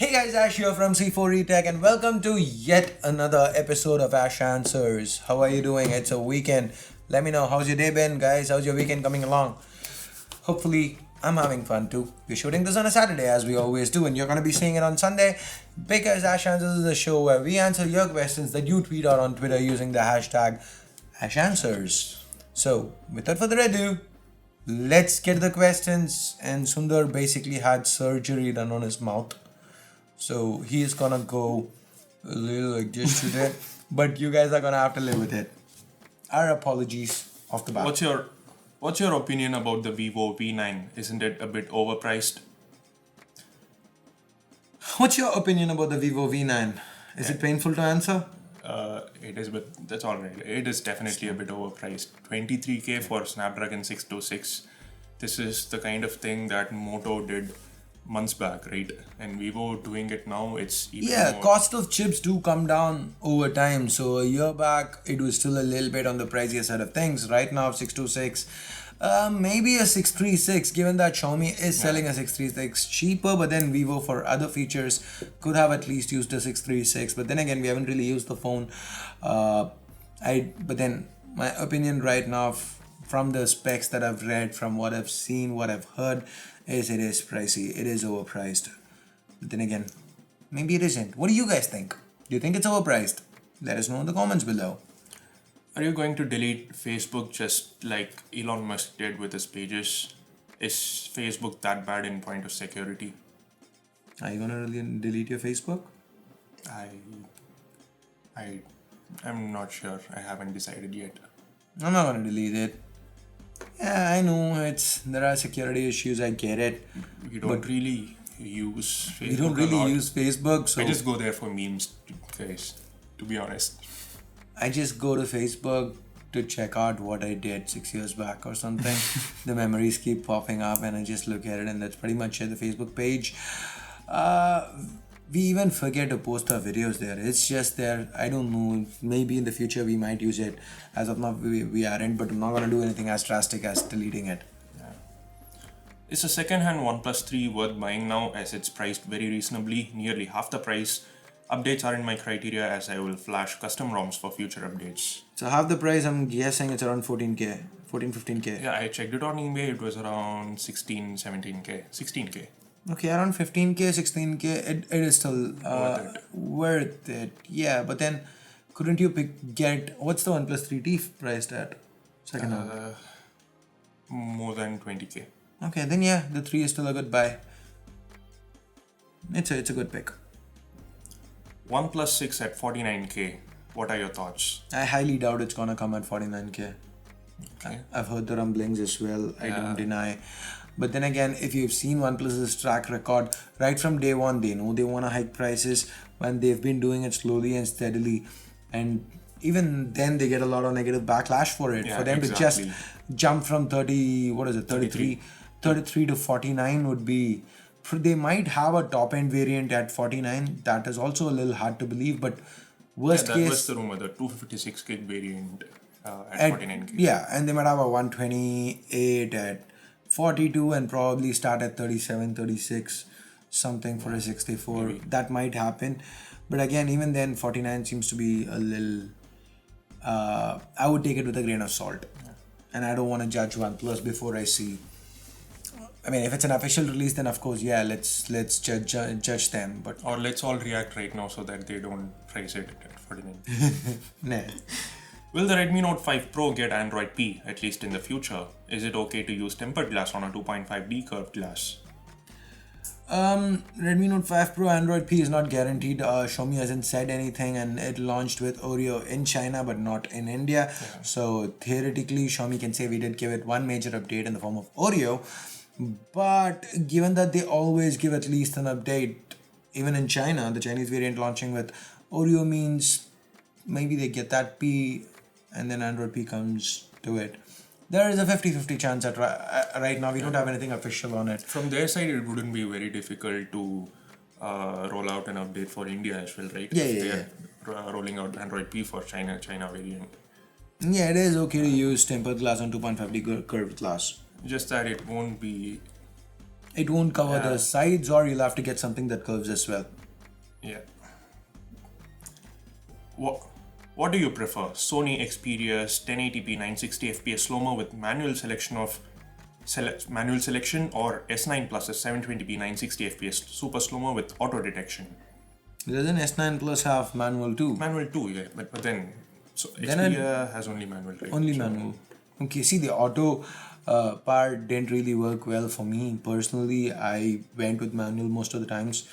Hey guys, Ash here from C4E Tech and welcome to yet another episode of Ash Answers. How are you doing? It's a weekend. Let me know how's your day been, guys. How's your weekend coming along? Hopefully, I'm having fun too. We're shooting this on a Saturday as we always do, and you're going to be seeing it on Sunday because Ash Answers is a show where we answer your questions that you tweet out on Twitter using the hashtag Ash Answers. So, without further ado, let's get the questions. And Sundar basically had surgery done on his mouth. So he is gonna go a little like this today, but you guys are gonna have to live with it. Our apologies off the bat. What's your opinion about the Vivo V9? Isn't it a bit overpriced? What's your opinion about the Vivo V9? Is it painful to answer? It is, but that's all right. It is definitely a bit overpriced. 23K for Snapdragon 626. This is the kind of thing that Moto did months back, right? And Vivo doing it now, it's even more. Cost of chips do come down over time. So a year back, it was still a little bit on the pricier side of things. Right now, 626, maybe a 636, given that Xiaomi is selling a 636 cheaper, but then Vivo for other features could have at least used a 636. But then again, we haven't really used the phone. But then my opinion right now, from the specs that I've read, from what I've seen, what I've heard, is it is pricey. It is overpriced. But then again, maybe it isn't. What do you guys think? Do you think it's overpriced? Let us know in the comments below. Are you going to delete Facebook just like Elon Musk did with his pages? Is Facebook that bad in point of security? Are you gonna really delete your Facebook? I'm not sure. I haven't decided yet. I'm not gonna delete it. Yeah, I know there are security issues. I get it. You don't really use Facebook. We don't really use Facebook, so I just go there for memes, guys. To be honest, I just go to Facebook to check out what I did 6 years back or something. The memories keep popping up, and I just look at it, and that's pretty much it. The Facebook page. We even forget to post our videos there. It's just there. I don't know. Maybe in the future we might use it. As of now, we aren't. But I'm not gonna do anything as drastic as deleting it. is a second-hand OnePlus 3 worth buying now, as it's priced very reasonably, nearly half the price? Updates are in my criteria, as I will flash custom ROMs for future updates. So half the price, I'm guessing it's around 14K, 15K. Yeah, I checked it on eBay. It was around 16k. Okay, around 15K, 16K, it is still worth it. Yeah, but then couldn't you get, what's the OnePlus 3T priced at? Second hand. More than 20k. Okay, then yeah, the 3 is still a good buy. It's a good pick. OnePlus 6 at 49k. What are your thoughts? I highly doubt it's gonna come at 49K. Okay. I've heard the rumblings as well. I don't deny. But then again, if you've seen OnePlus's track record, right from day one, they know they want to hike prices when they've been doing it slowly and steadily. And even then, they get a lot of negative backlash for it. Yeah, for them to just jump from 33 to 49 would be... They might have a top-end variant at 49. That is also a little hard to believe. But worst case... That was the rumor, the 256 gig variant at 49k. Yeah, and they might have a 128 at 42 and probably start at 37, 36, something for a 64. Maybe. That might happen. But again, even then, 49 seems to be a little... I would take it with a grain of salt. Yeah. And I don't want to judge OnePlus before I see... I mean, if it's an official release, then of course, yeah, let's judge them. But or let's all react right now so that they don't price it at 49. Nah. Will the Redmi Note 5 Pro get Android P, at least in the future? Is it okay to use tempered glass on a 2.5D curved glass? Redmi Note 5 Pro Android P is not guaranteed. Xiaomi hasn't said anything, and it launched with Oreo in China but not in India. Yeah. So theoretically, Xiaomi can say we did give it one major update in the form of Oreo. But given that they always give at least an update, even in China, the Chinese variant launching with Oreo means maybe they get that P and then Android P comes to it. There is a 50-50 chance that right now we don't have anything official on it. From their side, it wouldn't be very difficult to roll out an update for India as well, right? Yeah. Rolling out Android P for China variant. Yeah, it is okay to use tempered glass on 2.5D curved glass. Just that it won't cover the sides, or you'll have to get something that curves as well. Yeah. What do you prefer? Sony Xperia's 1080p 960 FPS slow-mo with manual selection or S9 Plus's 720p 960 FPS super slow-mo with auto detection? Doesn't S9 Plus have manual too? Manual too, yeah, but then Then Xperia has only manual, right? Only manual. Okay, see, the auto part didn't really work well for me personally. I went with manual most of the times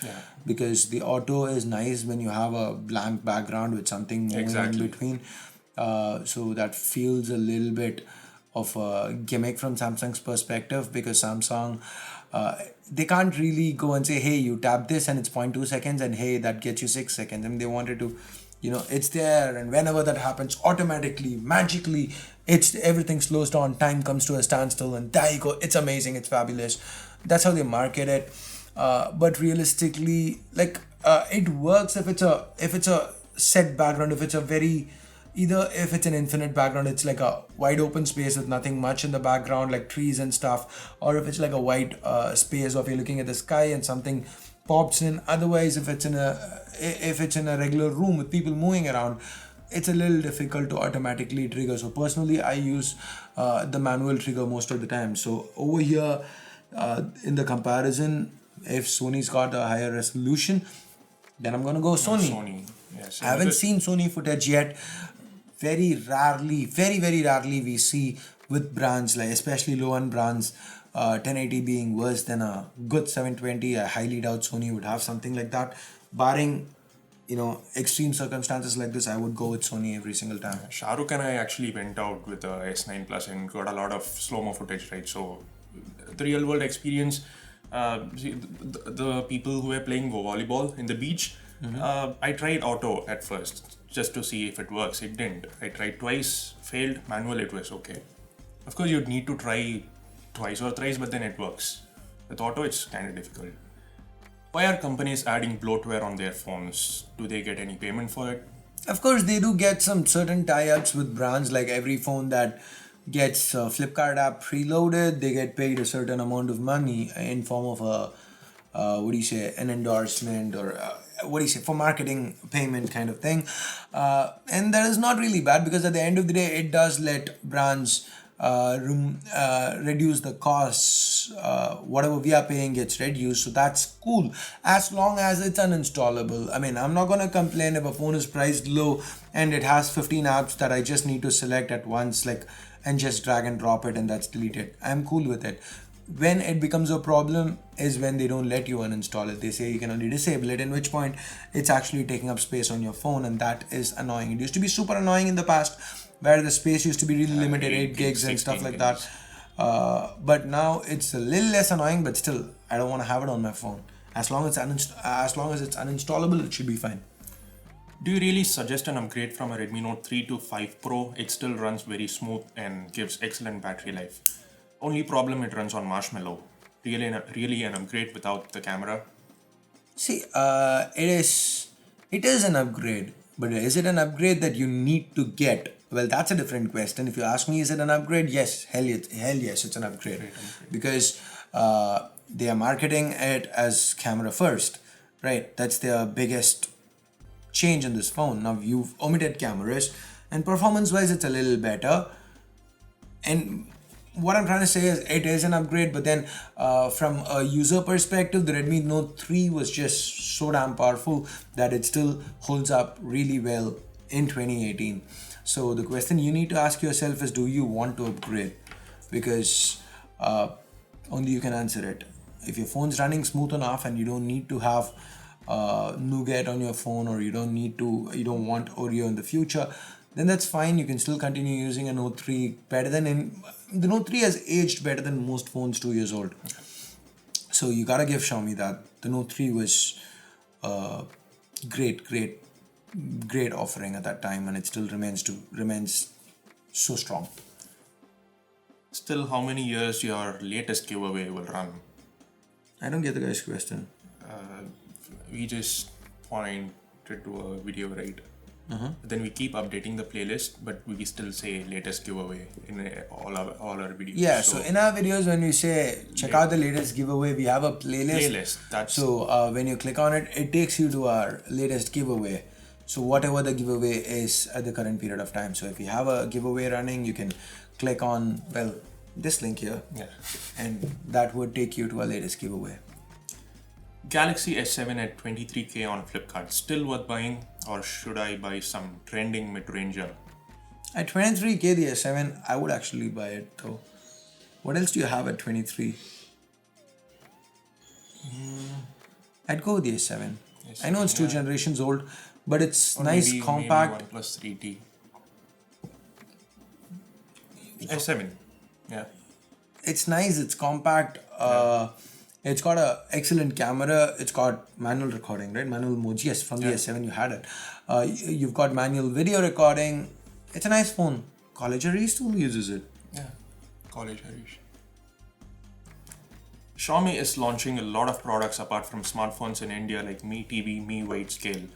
because the auto is nice when you have a blank background with something moving in between. So that feels a little bit of a gimmick from Samsung's perspective, because Samsung, they can't really go and say, hey, you tap this and it's 0.2 seconds, and hey, that gets you 6 seconds. I mean, they wanted to, it's there, and whenever that happens, automatically, magically, everything slows down, time comes to a standstill, and there you go. It's amazing, it's fabulous. That's how they market it. But realistically, it works if it's a set background, if it's if it's an infinite background, it's like a wide open space with nothing much in the background, like trees and stuff, or if it's like a white space, or if you're looking at the sky and something pops in. Otherwise, if it's in a regular room with people moving around, it's a little difficult to automatically trigger. So personally, I use the manual trigger most of the time. So over here, in the comparison, if Sony's got a higher resolution, then I'm gonna go Sony. Yes. I haven't seen Sony footage yet. Very rarely, very, very rarely we see with brands, like especially low-end brands, 1080 being worse than a good 720. I highly doubt Sony would have something like that. Barring, extreme circumstances like this, I wowould go with Sony every single time. Shah Rukh and I actually went out with a S9 Plus and got a lot of slow-mo footage, right? So the real-world experience, the people who were playing volleyball in the beach, I tried auto at first just to see if it works. It didn't. I tried twice, failed. Manual, it was okay. Of course, you'd need to try twice or thrice, but then it works. With auto, it's kind of difficult. Why are companies adding bloatware on their phones? Do they get any payment for it? Of course, they do get some certain tie-ups with brands. Like every phone that gets a Flipkart app preloaded, they get paid a certain amount of money in form of an endorsement, or for marketing payment kind of thing. And that is not really bad, because at the end of the day, it does let brands reduce the costs. Whatever we are paying gets reduced, so that's cool, as long as it's uninstallable. I mean, I'm not gonna complain if a phone is priced low and it has 15 apps that I just need to select at once, and just drag and drop it and that's deleted. I'm cool with it. When it becomes a problem is when they don't let you uninstall it. They say you can only disable it, in which point it's actually taking up space on your phone, and that is annoying. It used to be super annoying in the past, where the space used to be really limited, 8 gigs and stuff like that. But now it's a little less annoying, but still, I don't want to have it on my phone. As long as it's uninstallable, it should be fine. Do you really suggest an upgrade from a Redmi Note 3 to 5 Pro? It still runs very smooth and gives excellent battery life. Only problem, it runs on Marshmallow. Really an upgrade without the camera? See, it is an upgrade, but is it an upgrade that you need to get? Well, that's a different question. If you ask me, is it an upgrade? Yes, hell yes, it's an upgrade. Because they are marketing it as camera first, right? That's their biggest change in this phone. Now you've omitted cameras, and performance-wise, it's a little better. And what I'm trying to say is it is an upgrade, but then from a user perspective, the Redmi Note 3 was just so damn powerful that it still holds up really well in 2018. So the question you need to ask yourself is, do you want to upgrade? Because only you can answer it. If your phone's running smooth enough and you don't need to have Nougat on your phone, or you don't want Oreo in the future, then that's fine. You can still continue using a Note 3 the Note 3 has aged better than most phones 2 years old. So you gotta give Xiaomi that. The Note 3 was great offering at that time, and it still remains so strong. Still, how many years your latest giveaway will run? I don't get the guy's question. We just pointed to a video, right? Then we keep updating the playlist, but we still say latest giveaway in all our videos. Yeah, so in our videos, when we say check out the latest giveaway, we have a playlist. So when you click on it, it takes you to our latest giveaway. So whatever the giveaway is at the current period of time. So if you have a giveaway running, you can click on, well, this link here. Yeah. And that would take you to our latest giveaway. Galaxy S7 at 23K on Flipkart. Still worth buying, or should I buy some trending mid-ranger? At 23K, the S7, I would actually buy it though. What else do you have at 23? I'd go with the S7. I know it's 2 generations old, but it's or nice, compact. Maybe OnePlus 3T. S7, yeah. It's nice, it's compact. It's got an excellent camera. It's got manual recording, right? Manual mode. Yes, from the S7 you had it. You've got manual video recording. It's a nice phone. College Harish still uses it. Yeah, College Harish. Xiaomi is launching a lot of products apart from smartphones in India like Mi TV, Mi Weight Scale.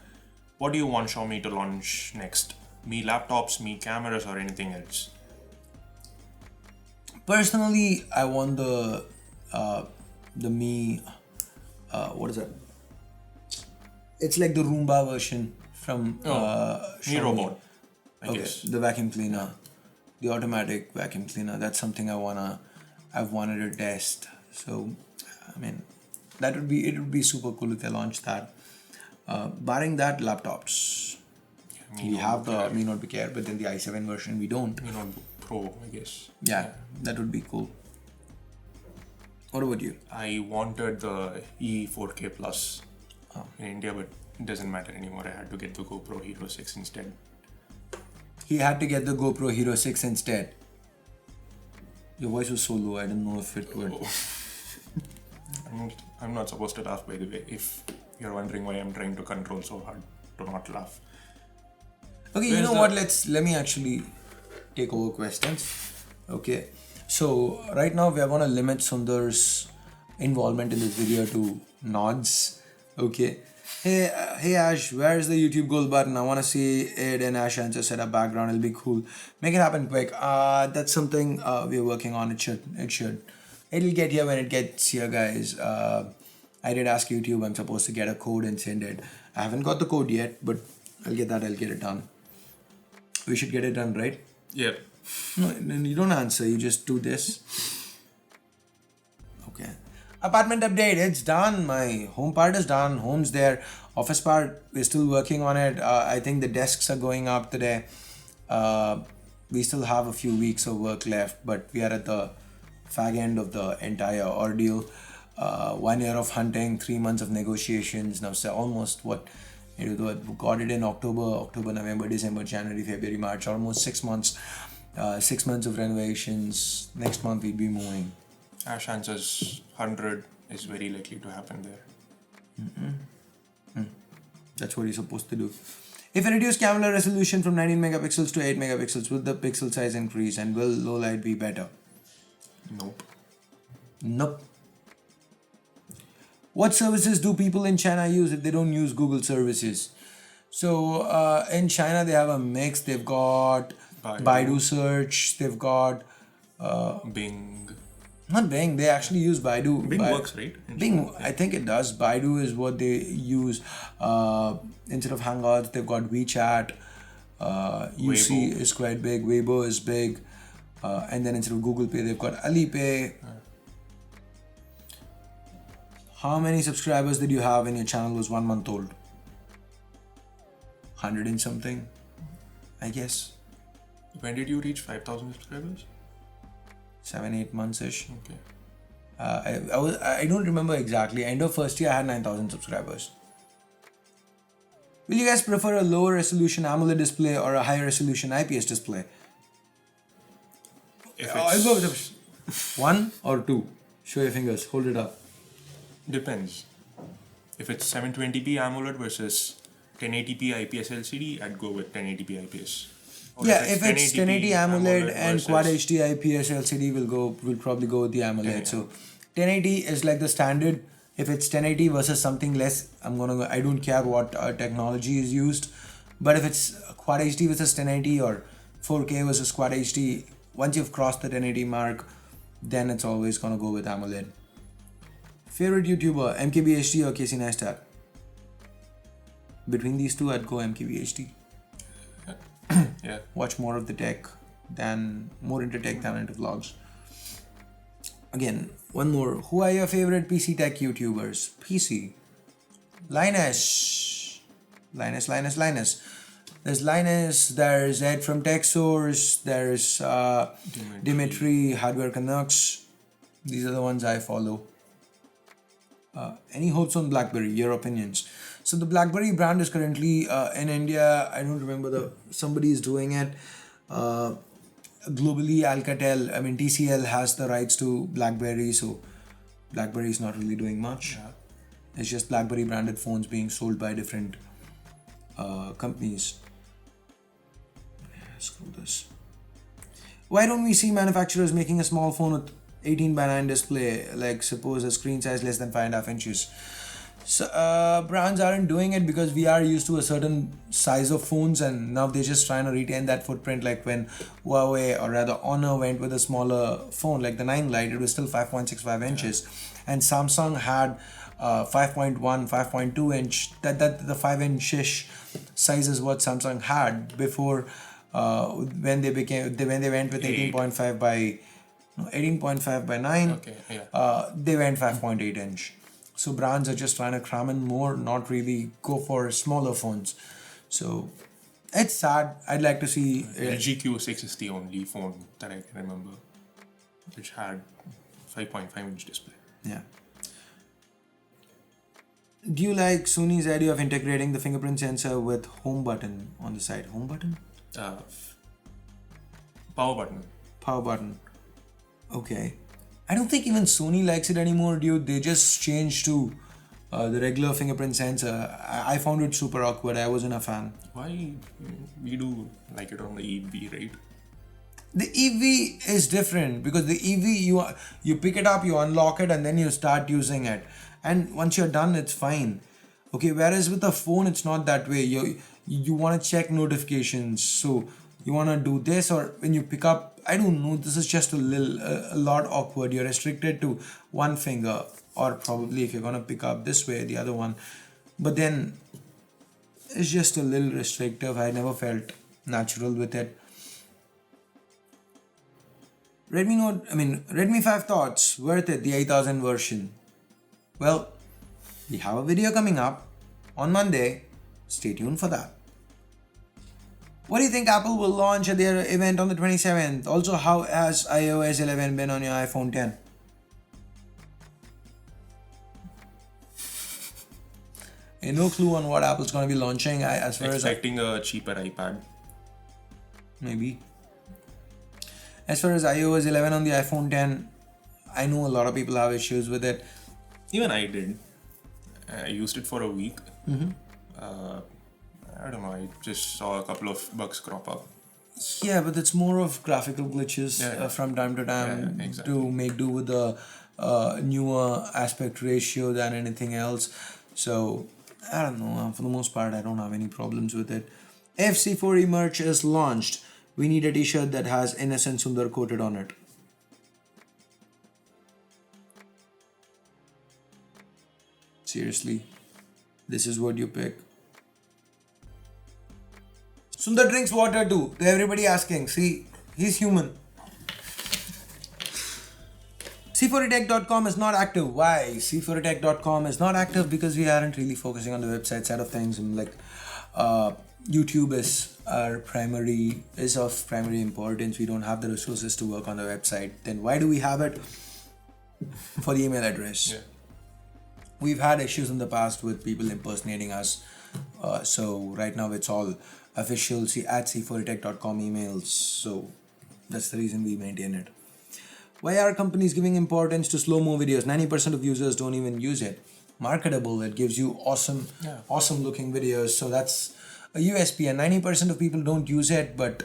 What do you want Xiaomi to launch next? Mi laptops, Mi cameras, or anything else? Personally, I want the Mi, what is that? It's like the Roomba version from Mi Robot, I guess. The vacuum cleaner, the automatic vacuum cleaner. That's something I've wanted to test. So, I mean, it would be super cool if they launch that. Barring that, laptops. Yeah, we have the Mi Note Air, but then the i7 version we don't. Mi Note Pro, I guess. Yeah, that would be cool. What about you? I wanted the E4K Plus in India, but it doesn't matter anymore. I had to get the GoPro Hero 6 instead. He had to get the GoPro Hero 6 instead. Your voice was so low, I didn't know if it would. I'm not supposed to laugh, by the way, if you're wondering why I'm trying to control so hard to not laugh. Okay, you know what? Let me actually take over questions. Okay. So right now we are going to limit Sundar's involvement in this video to nods. Okay. Hey Ash, where's the YouTube gold button? I want to see it in Ash Answer setup background. It'll be cool. Make it happen quick. That's something we're working on. It should. It'll get here when it gets here, guys. I did ask YouTube. I'm supposed to get a code and send it. I haven't got the code yet, but I'll get it done. We should get it done, right? Yep. No, you don't answer. You just do this. Okay. Apartment update. It's done. My home part is done. Home's there. Office part, we're still working on it. I think the desks are going up today. We still have a few weeks of work left, but we are at the fag end of the entire ordeal. 1 year of hunting, 3 months of negotiations. Now, so almost got it in October, November, December, January, February, March. Almost 6 months. 6 months of renovations. Next month we'll be moving. Ash Answers 100 is very likely to happen there. That's what you're supposed to do. If I reduce camera resolution from 19 megapixels to 8 megapixels, will the pixel size increase and will low light be better? Nope. What services do people in China use if they don't use Google services? So in China they have a mix. They've got Baidu search. They've got Bing. Not Bing. They actually use Baidu. Bing works, right? Bing, I think it does. Baidu is what they use instead of Hangouts. They've got WeChat. UC is quite big. Weibo is big. And then instead of Google Pay, they've got Alipay. How many subscribers did you have when your channel was 1 month old? 100 and something, I guess. When did you reach 5,000 subscribers? 7-8 months ish. Okay. I don't remember exactly. End of first year I had 9,000 subscribers. Will you guys prefer a lower resolution AMOLED display or a higher resolution IPS display? I'll go with 1 or 2. Show your fingers. Hold it up. Depends. If it's 720p AMOLED versus 1080p IPS LCD, I'd go with 1080p IPS. Or yeah, if it's 1080 AMOLED and Quad HD IPS LCD, we'll probably go with the AMOLED. Yeah. So 1080 is like the standard. If it's 1080 versus something less, I don't care what technology is used. But if it's Quad HD versus 1080 or 4K versus Quad HD, once you've crossed the 1080 mark, then it's always gonna go with AMOLED. Favorite YouTuber, MKBHD or Casey Neistat? Between these two, I'd go MKBHD. Yeah. Watch more of the tech more into tech than into vlogs. Again, one more. Who are your favorite PC tech YouTubers? PC. Linus. There's Linus, there's Ed from TechSource, there's Dimitri, Hardware Canucks. These are the ones I follow. Any hopes on BlackBerry? Your opinions? So the BlackBerry brand is currently in India. I don't remember somebody is doing it. Globally, Alcatel, TCL has the rights to BlackBerry, so BlackBerry is not really doing much. Yeah. It's just BlackBerry branded phones being sold by different companies. Screw this. Why don't we see manufacturers making a small phone with 18:9 display, like suppose a screen size less than 5.5 inches? So brands aren't doing it because we are used to a certain size of phones, and now they're just trying to retain that footprint. Like when Huawei, or rather Honor, went with a smaller phone like the 9 Lite, it was still 5.65 inches, and Samsung had 5.1, 5.2 inch. That the 5-inch-ish size is what Samsung had before. When they went with 18.5 by 9. Okay. Yeah. They went 5.8 inch. So brands are just trying to cram in more, not really go for smaller phones. So it's sad. I'd like to see LG Q6 is the only phone that I can remember which had 5.5 inch display. Yeah. Do you like Sony's idea of integrating the fingerprint sensor with home button on the side? Home button? Power button. Power button. Okay. I don't think even Sony likes it anymore, dude. They just changed to the regular fingerprint sensor. I found it super awkward. I wasn't a fan. Why? We do like it on the EV, right? The EV is different because the EV, you pick it up, you unlock it, and then you start using it. And once you're done, it's fine. Okay, whereas with a phone, it's not that way. You want to check notifications, so you want to do this, or when you pick up, I don't know, this is just a lot awkward. You're restricted to one finger, or probably if you're going to pick up this way, the other one. But then it's just a little restrictive. I never felt natural with it. Redmi 5 thoughts, worth it, the 8000 version. Well, we have a video coming up on Monday. Stay tuned for that. What do you think Apple will launch at their event on the 27th? Also, how has iOS 11 been on your iPhone 10? No clue on what Apple's going to be launching. Expecting a cheaper iPad. Maybe. As far as iOS 11 on the iPhone 10, I know a lot of people have issues with it. Even I did. I used it for a week. I don't know, I just saw a couple of bugs crop up. Yeah, but it's more of graphical glitches from time to time exactly. to make do with the newer aspect ratio than anything else. So, I don't know, for the most part, I don't have any problems with it. If C4E merch is launched, we need a t-shirt that has Innocent Sundar quoted on it. Seriously, this is what you pick. Sundar drinks water too. Everybody asking. See, he's human. C4etech.com is not active. Why? C4etech.com is not active because we aren't really focusing on the website side of things. And YouTube is of primary importance. We don't have the resources to work on the website. Then why do we have it? For the email address. Yeah. We've had issues in the past with people impersonating us. So right now it's all official at c4etech.com emails. So that's the reason we maintain it. Why are companies giving importance to slow-mo videos? 90% of users don't even use it. Marketable, it gives you awesome looking videos. So that's a USP, and 90% of people don't use it, but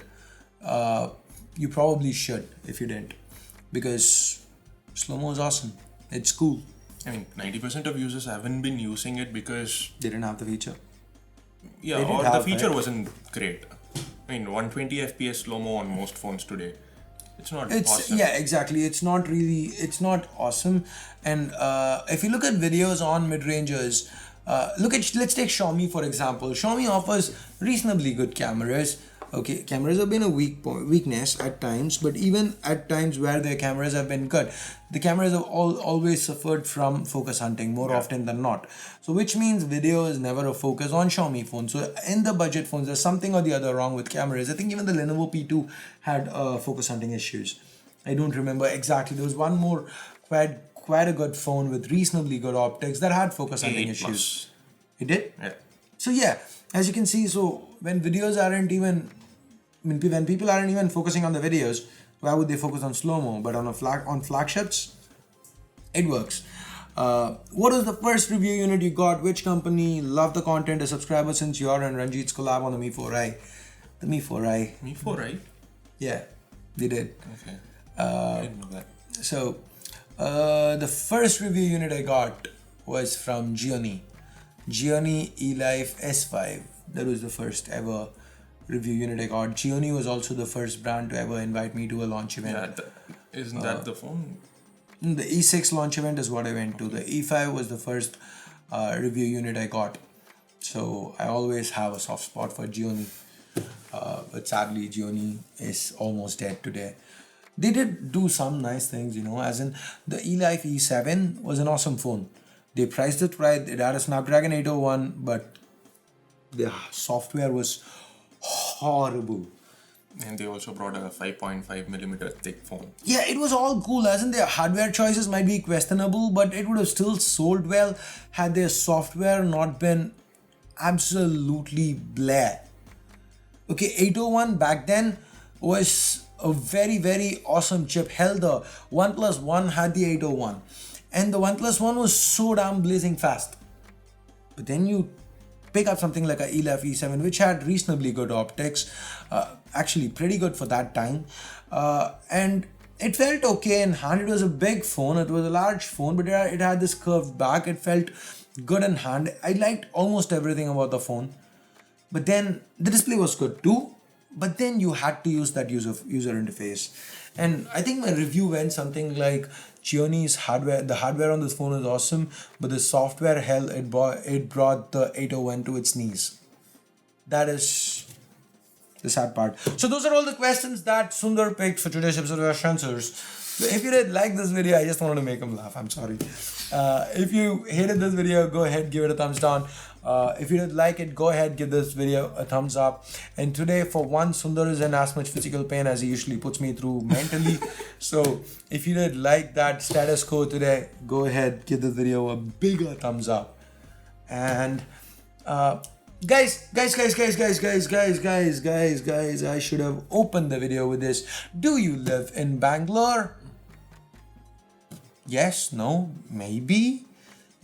you probably should if you didn't, because slow-mo is awesome. It's cool. 90% of users haven't been using it because they didn't have the feature. Yeah, They did or the have, feature right? wasn't great. I mean, 120 FPS slow-mo on most phones today. It's not It's awesome. yeah, exactly. It's not awesome. And if you look at videos on mid-rangers, let's take Xiaomi for example. Xiaomi offers reasonably good cameras. Okay, cameras have been a weakness at times, but even at times where their cameras have been good, the cameras have always suffered from focus hunting more often than not. So which means video is never a focus on Xiaomi phones. So in the budget phones, there's something or the other wrong with cameras. I think even the Lenovo P2 had focus hunting issues. I don't remember exactly. There was one more quite a good phone with reasonably good optics that had focus hunting 8 issues. plus. It did? Yeah. So yeah, as you can see, so when videos aren't even, when people aren't even focusing on the videos, why would they focus on slow-mo? But on flagships, it works. What is the first review unit you got? Which company? Love the content. A subscriber since you're and Ranjit's collab on the Mi 4i. The Mi 4i. Mi 4i? Yeah, they did. Okay. I didn't know that. So, the first review unit I got was from Xiaomi. Xiaomi eLife S5. That was the first ever review unit I got. Xiaomi was also the first brand to ever invite me to a launch event. Yeah, isn't that the phone? The E6 launch event is what I went to. The E5 was the first review unit I got. So I always have a soft spot for Xiaomi. But sadly, Xiaomi is almost dead today. They did do some nice things, as in the eLife E7 was an awesome phone. They priced it right. It had a Snapdragon 801, but the software was horrible. And they also brought a 5.5mm thick phone. Yeah, it was all cool, as in their hardware choices might be questionable, but it would have still sold well had their software not been absolutely blah. Okay, 801 back then was a very, very awesome chip. Hell, the OnePlus One had the 801. And the OnePlus One was so damn blazing fast. But then you pick up something like a eLife E7, which had reasonably good optics, actually pretty good for that time, and it felt okay in hand. It was a big phone, it was a large phone, but it had this curved back. It felt good in hand. I liked almost everything about the phone, but then the display was good too. But then you had to use that user interface, and I think my review went something like Xiaomi's hardware. The hardware on this phone is awesome, but the software, hell, it brought the 801 to its knees. That is the sad part. So those are all the questions that Sundar picked for today's episode of Ash Answers. So if you did like this video, I just wanted to make him laugh. I'm sorry. If you hated this video, go ahead, give it a thumbs down. If you did like it, go ahead, give this video a thumbs up. And today, for once, Sundar is in as much physical pain as he usually puts me through mentally. So if you did like that status quo today, go ahead, give this video a bigger thumbs up. And guys, I should have opened the video with this. Do you live in Bangalore? Yes, no, maybe.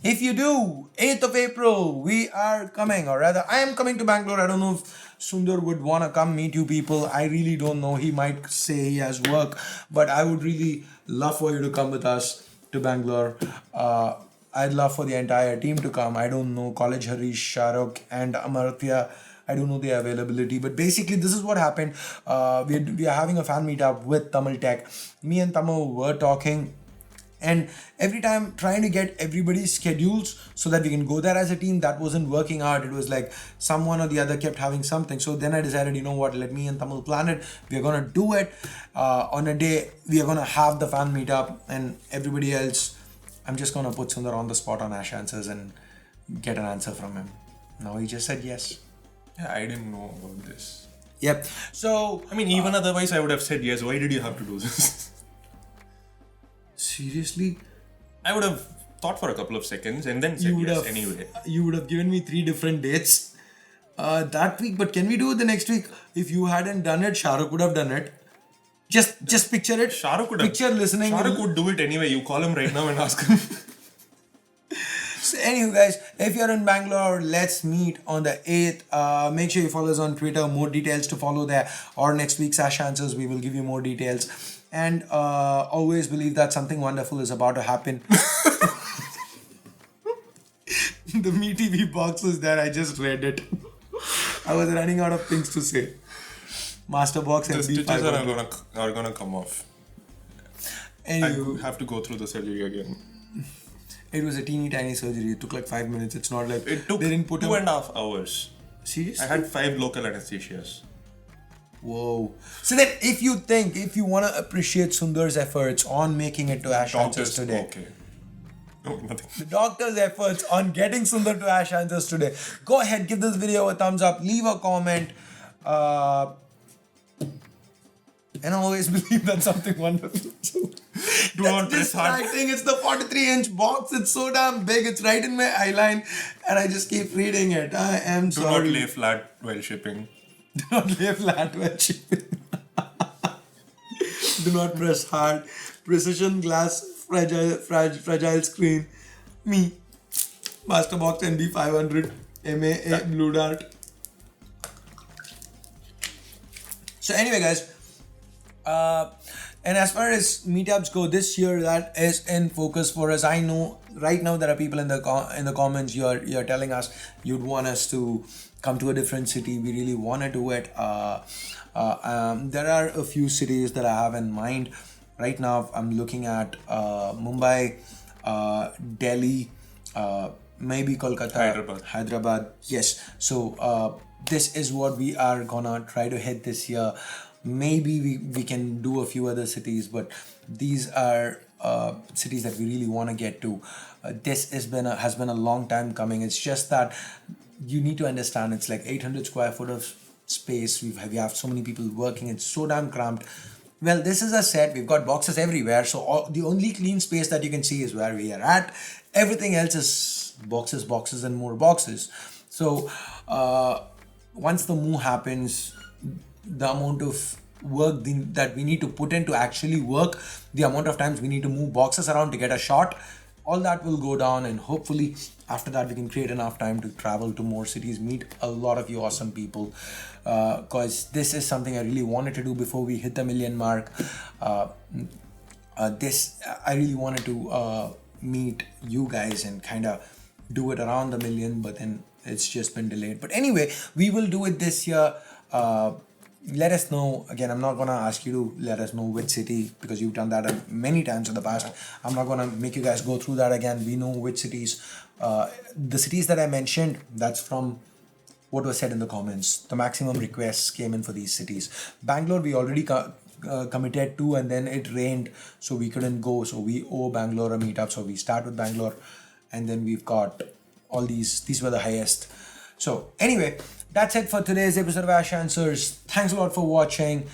If you do, 8th of April, we are coming, or rather, I am coming to Bangalore. I don't know if Sundar would want to come meet you people. I really don't know. He might say he has work, but I would really love for you to come with us to Bangalore. I'd love for the entire team to come. I don't know College Harish, Shahrukh, and Amartya. I don't know their availability, but basically this is what happened. We are having a fan meetup with Tamil Tech. Me and Tamu were talking, and every time trying to get everybody's schedules so that we can go there as a team, that wasn't working out. It was like someone or the other kept having something. So then I decided, you know what, let me and Tamil plan it. We are going to do it on a day. We are going to have the fan meetup, and everybody else, I'm just going to put Sundar on the spot on Ash Answers and get an answer from him. Now he just said yes. Yeah, I didn't know about this. Yep. So, I mean, even otherwise I would have said yes. Why did you have to do this? seriously? I would have thought for a couple of seconds and then said yes anyway. You would have given me 3 different dates that week, but can we do it the next week? If you hadn't done it, Shahrukh would have done it. Just picture it. Shahrukh would picture have, listening. Shahrukh would do it anyway. You call him right now and ask him. So anyway, guys, if you're in Bangalore, let's meet on the 8th. Make sure you follow us on Twitter. More details to follow there. Or next week's Ash Answers, we will give you more details. And always believe that something wonderful is about to happen. The MeTV box is there. I just read it. I was running out of things to say. Master box and The stitches are gonna come off. Anyway, I have to go through the surgery again. it was a teeny tiny surgery. It took like 5 minutes. It's not like It took they didn't put 2.5 hours. Seriously? I had 5 local anesthesias. Whoa. So then if you want to appreciate Sundar's efforts on making it to Ash Answers today. Okay. No, nothing. The doctor's efforts on getting Sundar to Ash Answers today. Go ahead, give this video a thumbs up, leave a comment. And always believe that something wonderful. Do not press hard. distracting. It's the 43-inch box. It's so damn big. It's right in my eyeline. And I just keep reading it. I am Do sorry. not lay flat while shipping. Do not lay flat while shipping. Do not press hard. Precision glass, fragile screen. Me. Masterbox NB500 MAA Blue Dart. So anyway, guys. And as far as meetups go this year, that is in focus for us. I know right now there are people in the comments you're telling us you'd want us to come to a different city. We really want to do it. There are a few cities that I have in mind. Right now, I'm looking at Mumbai, Delhi, maybe Kolkata, Hyderabad. Yes. So this is what we are gonna try to hit this year. Maybe we can do a few other cities, but these are cities that we really want to get to. This has been a long time coming. It's just that you need to understand it's like 800 square foot of space. We have so many people working. It's so damn cramped. Well, this is a set. We've got boxes everywhere. So the only clean space that you can see is where we are at. Everything else is boxes, and more boxes. So once the move happens, the amount of work that we need to put in to actually work, the amount of times we need to move boxes around to get a shot, all that will go down, and hopefully after that we can create enough time to travel to more cities, meet a lot of you awesome people, because this is something I really wanted to do before we hit the million mark. I really wanted to meet you guys and kind of do it around the million, but then it's just been delayed. But anyway, we will do it this year. Let us know. Again, I'm not going to ask you to let us know which city, because you've done that many times in the past. I'm not going to make you guys go through that again. We know which cities. The cities that I mentioned, that's from what was said in the comments. The maximum requests came in for these cities. Bangalore, we already committed to, and then it rained, so we couldn't go. So we owe Bangalore a meetup. So we start with Bangalore, and then we've got all these. These were the highest. So anyway, that's it for today's episode of Ash Answers. Thanks a lot for watching.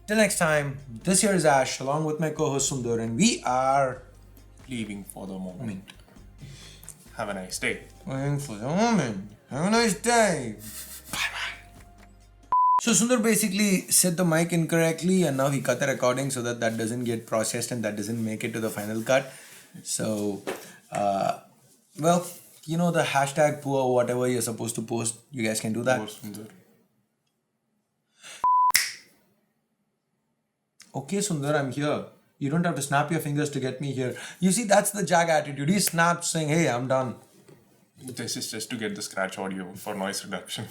Till next time, this here is Ash along with my co-host Sundar, and we are Leaving for the moment. Have a nice day. leaving for the moment. Have a nice day. Bye-bye. So Sundar basically set the mic incorrectly, and now he cut the recording so that doesn't get processed and that doesn't make it to the final cut. So, well, you know the hashtag poor whatever you're supposed to post. You guys can do that. Okay, Sundar, I'm here. You don't have to snap your fingers to get me here. You see, that's the Jag attitude. He snapped saying, hey, I'm done. This is just to get the scratch audio for noise reduction.